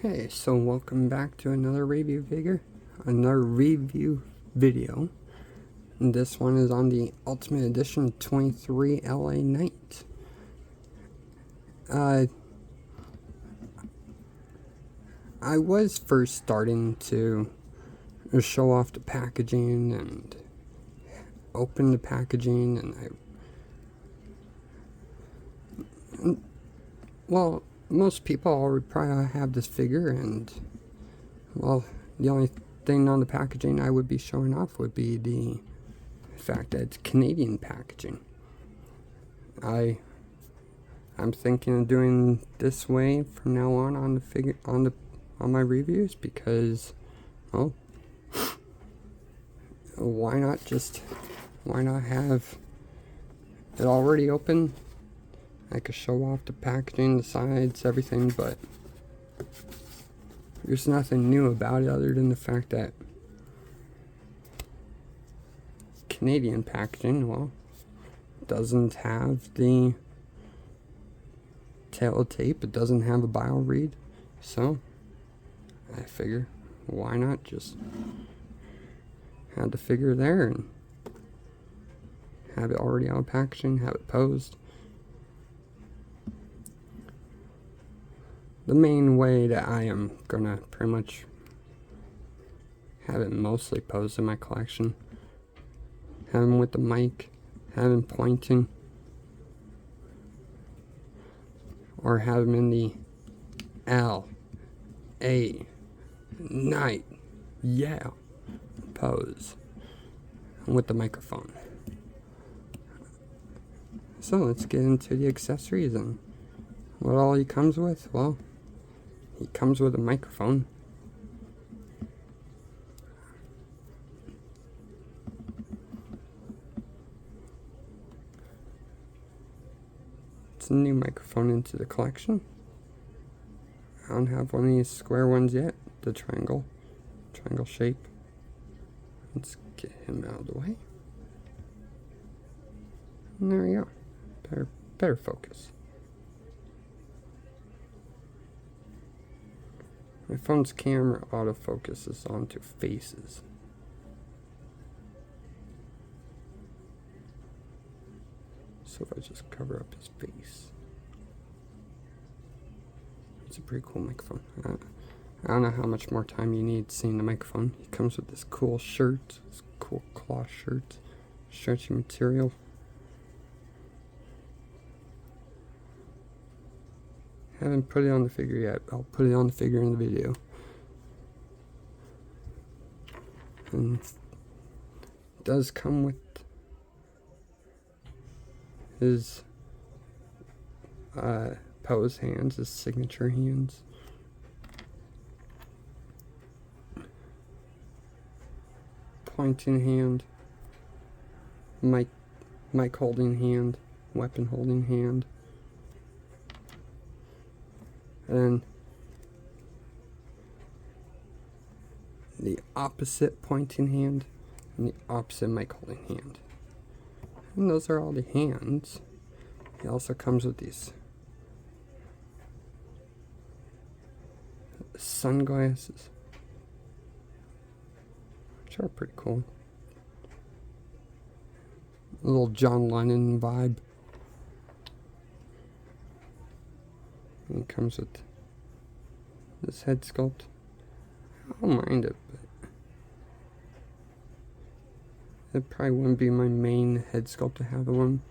Hey, so welcome back to another review video. And this one is on the Ultimate Edition 23 L.A Knight. I was first starting to show off the packaging and open the packaging, and well, most people already probably have this figure, and well, the only thing on the packaging I would be showing off would be the fact that it's Canadian packaging. I'm thinking of doing this way from now on the figure on my reviews, because, well, why not have it already open? I could show off the packaging, the sides, everything, but there's nothing new about it other than the fact that Canadian packaging, well, doesn't have the tail tape, it doesn't have a bio read, so I figure, why not just have the figure there and have it already out of packaging, have it posed. The main way that I am gonna pretty much have it mostly posed in my collection, have him with the mic, have him pointing, or have him in the L.A Knight, yeah, pose with the microphone. So let's get into the accessories and what all he comes with. Well, he comes with a microphone, it's a new microphone into the collection. I don't have one of these square ones yet, the triangle shape. Let's get him out of the way. And there we go. Better focus. My phone's camera autofocuses onto faces. So if I just cover up his face. It's a pretty cool microphone. I don't know how much more time you need seeing the microphone. He comes with this cool shirt, this cool cloth shirt, stretchy material. Haven't put it on the figure yet. I'll put it on the figure in the video. And it does come with his pose hands, his signature hands. Pointing hand, mic holding hand, weapon holding hand. And the opposite pointing hand and the opposite mic holding hand. And those are all the hands. He also comes with these sunglasses, which are pretty cool. A little John Lennon vibe. And it comes with this head sculpt. I don't mind it, but it probably wouldn't be my main head sculpt to have one.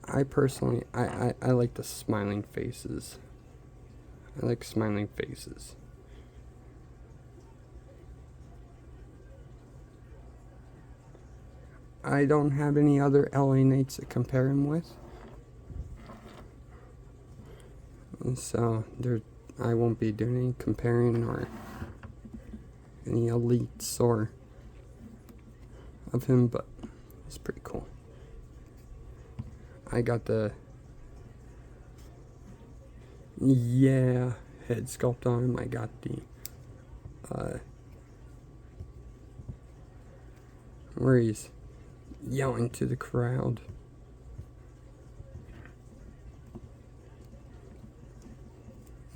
I personally, I like the smiling faces. I like smiling faces. I don't have any other L.A Knights to compare him with. So I won't be doing any comparing or any elites or of him, but it's pretty cool. I got the head sculpt on him. I got the where he's yelling to the crowd.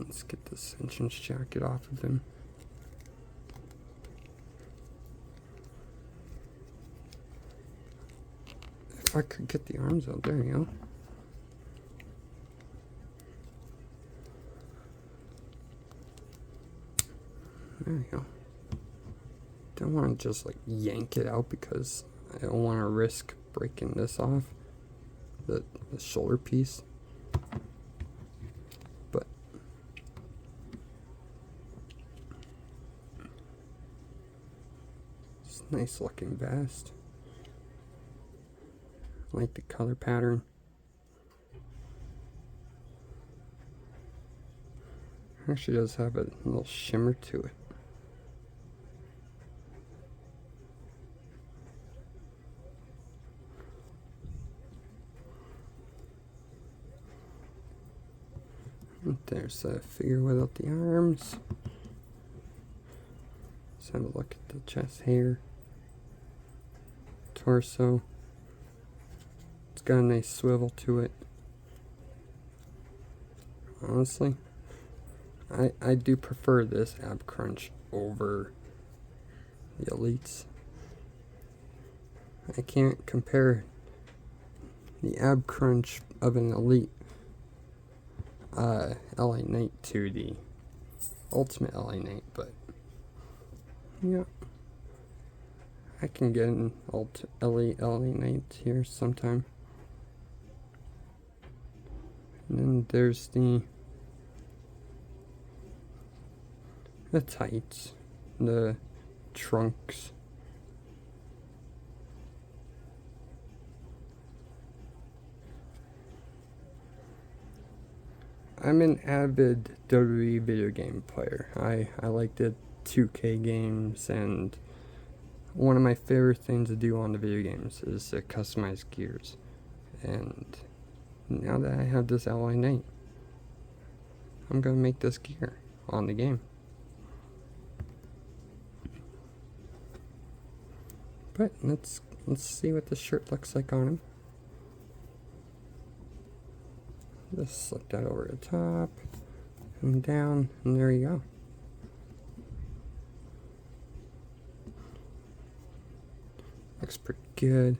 Let's get this entrance jacket off of him. If I could get the arms out, there you go. There you go. Don't want to just like yank it out because I don't want to risk breaking this off, the shoulder piece. But it's a nice looking vest. I like the color pattern. Actually does have a little shimmer to it. There's a figure without the arms. Let's have a look at the chest hair, torso. It's got a nice swivel to it. Honestly, I do prefer this ab crunch over the Elites. I can't compare the ab crunch of an Elite L.A Knight to the Ultimate L.A Knight, but yeah, I can get an Elite L.A Knight here sometime. And then there's the tights, the trunks. I'm an avid WWE video game player. I like the 2K games, and one of my favorite things to do on the video games is to customize gears. And now that I have this L.A Knight, I'm gonna make this gear on the game. But let's see what the shirt looks like on him. Just slip that over the top and down, and there you go. Looks pretty good.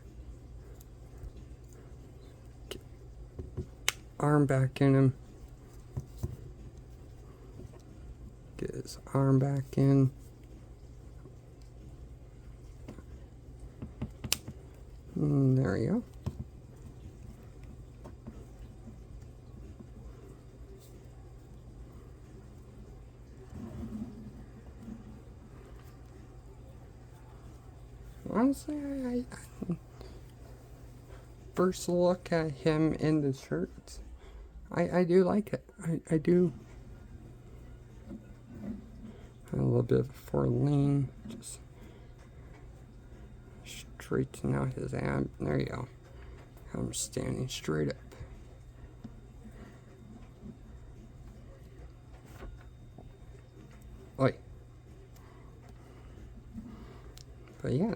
Get arm back in him. Get his arm back in. And there you go. Honestly, I first look at him in the shirt, I do like it. I do. A little bit of a forward lean, just straighten out his ab. There you go. I'm standing straight up. Oi. But yeah,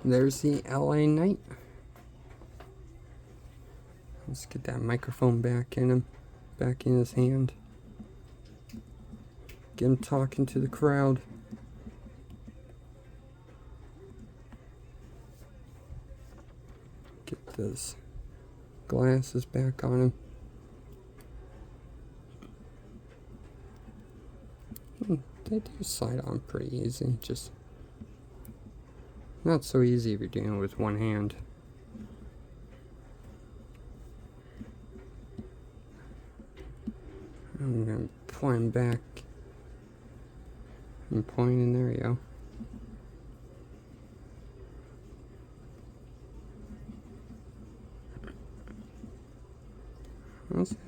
there's the L.A Knight. Let's get that microphone back in him, back in his hand. Get him talking to the crowd. Get those glasses back on him. They do slide on pretty easy, just not so easy if you're doing it with one hand. I'm going to pull him back and point in. There you go.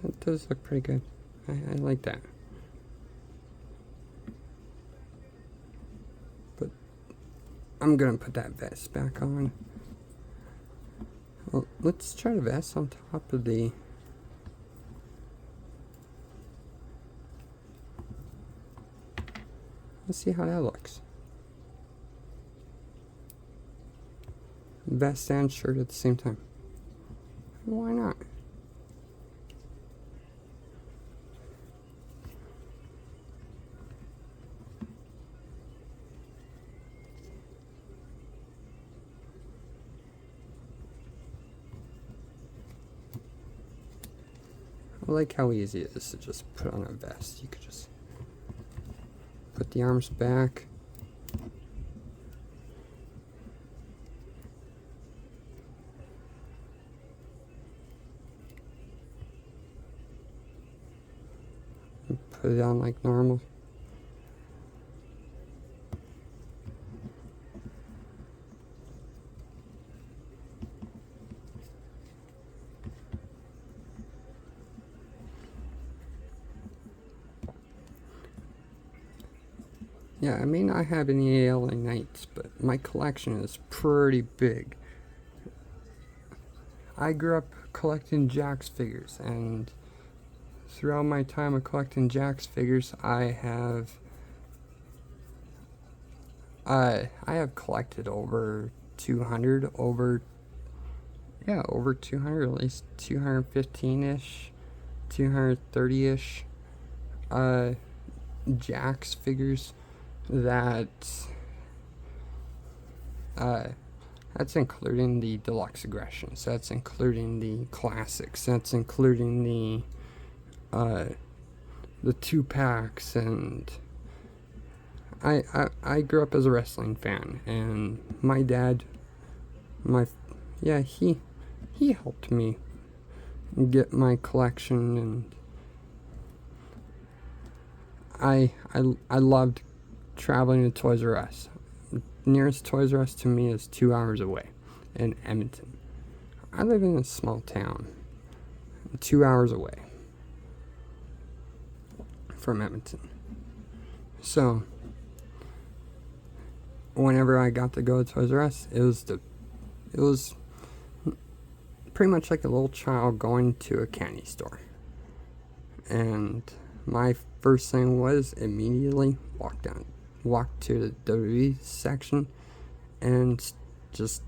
That does look pretty good. I like that. But I'm going to put that vest back on. Well, let's try the vest on top of the... Let's see how that looks. Vest and shirt at the same time. Why not? like how easy it is to just put on a vest. You could just put the arms back. Put it on like normal. Yeah, I may not have any L.A Knights, but my collection is pretty big. I grew up collecting Jakks figures, and throughout my time of collecting Jakks figures, I have collected over 200, over 200, at least 215-ish, 230-ish Jakks figures that's including the deluxe aggressions, that's including the classics, that's including the 2-packs, and I grew up as a wrestling fan, and my dad, he helped me get my collection, and I loved traveling to Toys R Us. Nearest Toys R Us to me is 2 hours away in Edmonton. I live in a small town 2 hours away from Edmonton. So whenever I got to go to Toys R Us, it was pretty much like a little child going to a candy store. And my first thing was immediately walk to the WWE section and just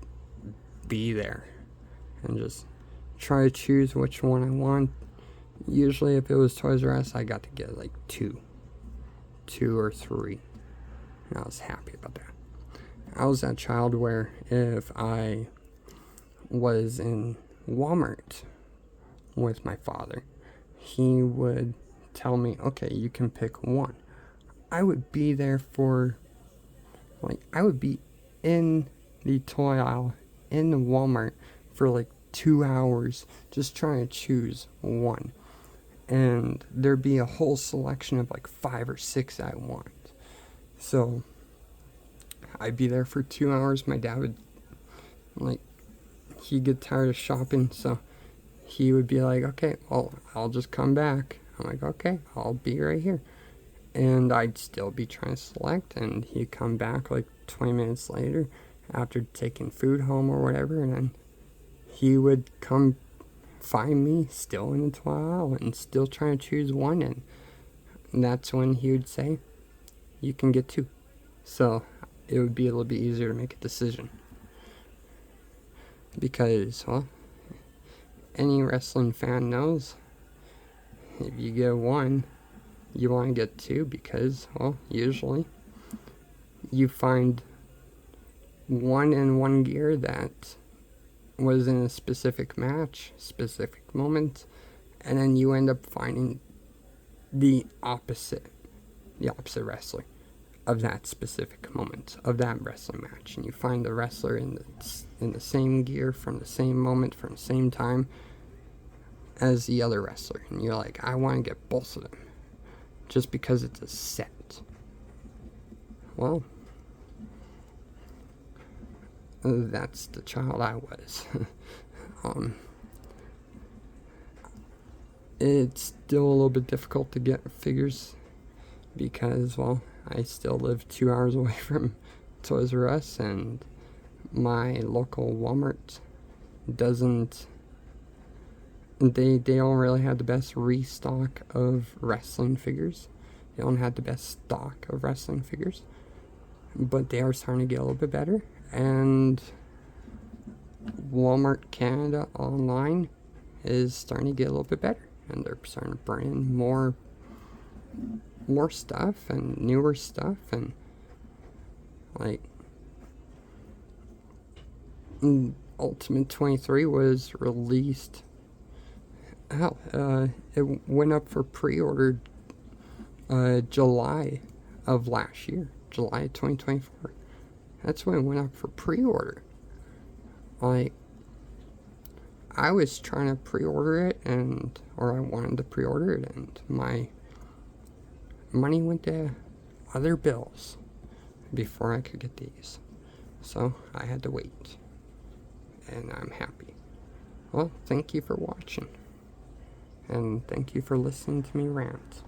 be there and just try to choose which one I want. Usually if it was Toys R Us, I got to get like two or three, and I was happy about that. I was that child where if I was in Walmart with my father, he would tell me, okay, you can pick one. I would be there for, I would be in the toy aisle in the Walmart for like 2 hours just trying to choose one. And there'd be a whole selection of like 5 or 6 I want. So I'd be there for 2 hours. My dad would, he'd get tired of shopping, so he would be like, okay, well, I'll just come back. I'm like, okay, I'll be right here. And I'd still be trying to select, and he'd come back like 20 minutes later after taking food home or whatever, and then he would come find me still in the toy aisle and still trying to choose one, and that's when he would say, you can get 2. So it would be a little bit easier to make a decision. Because, well, any wrestling fan knows if you get 1, you want to get 2 because, well, usually you find 1 in one gear that was in a specific match, specific moment, and then you end up finding the opposite wrestler of that specific moment of that wrestling match, and you find the wrestler in the same gear from the same moment from the same time as the other wrestler, and you're like, I want to get both of them just because it's a set. Well, that's the child I was. It's still a little bit difficult to get figures because, well, I still live 2 hours away from Toys R Us, and my local Walmart doesn't, they don't really have the best restock of wrestling figures. They don't have the best stock of wrestling figures, but they are starting to get a little bit better. And Walmart Canada online is starting to get a little bit better, and they're starting to bring in more stuff and newer stuff, and like Ultimate 23 was released hell, it went up for pre-order July of last year, July 2024. That's when it went up for pre-order. Like, I was trying to pre-order it, or I wanted to pre-order it, and my money went to other bills before I could get these. So I had to wait. And I'm happy. Well, thank you for watching. And thank you for listening to me rant.